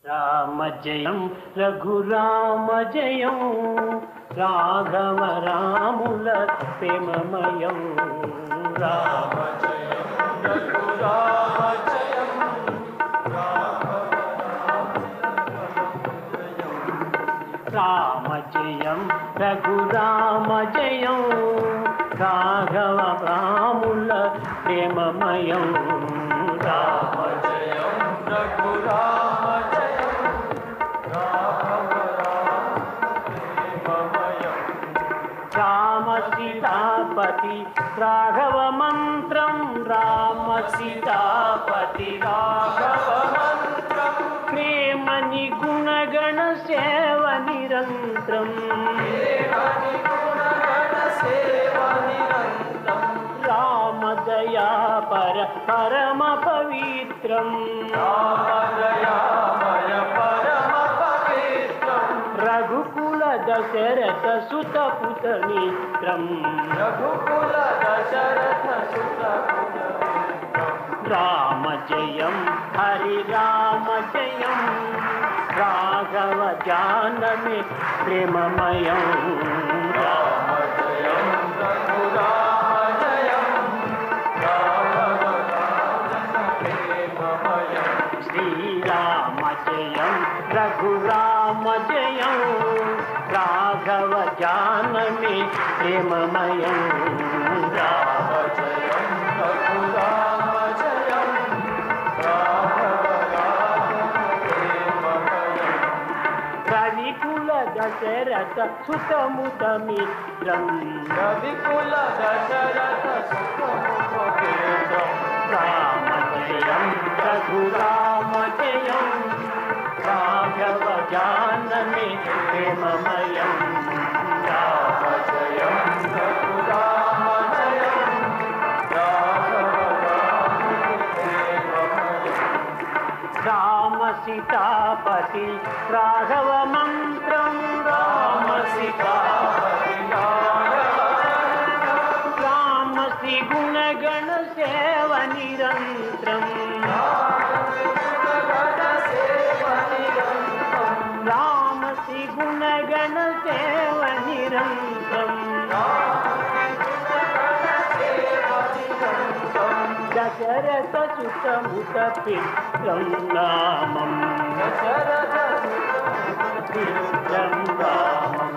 రామ జయం రఘురామ జయం రాఘవ రాముల ప్రేమమయం రామ జయం రఘురామ జయం రామ జయం రఘురామ జయం రాఘవ రాముల ప్రేమమయం రామ జయం రఘురామ రామ సీతాపతి రాఘవ మంత్రం రామ సీతాపతి రాఘవ మంత్రం ప్రేమని గుణగణ సేవ నిరంతరం రామదయా పర పరమ పవిత్రం రఘుకుల దశరథ సుత పుత మిత్రం రఘుకుల దశరథ సుత రామ జయం హరి రామ జయం రాఘవ జానమి ప్రేమమయం రామ జయం రఘురామ జయం రాఘవ ప్రేమమయం శ్రీరామ జయం రఘురామ జయం రాఘవ జానమి ప్రేమమయం రామ జయం రఘురామ జయం రాఘవ ప్రేమమయం రవికుల దశరథ సుతముత మిత్రం రవికుల దశరథ సుతముత మిత్రం రామ జయం రఘురామ జయం రాఘవ జానమి ప్రేమమయం రామ జయం రఘురామ జయం రాఘవ ప్రేమమయం రామ సీతాపతి రాఘవ మంత్రం రామ సీతాపతి రామ శ్రీ గుణగణ సేవ నిరంతరం రామ శ్రీ గుణగణ సేవ నిరంతరం దశరథ సుతముత పిత్రం నామం దశరథ సుతముత పిత్రం నామం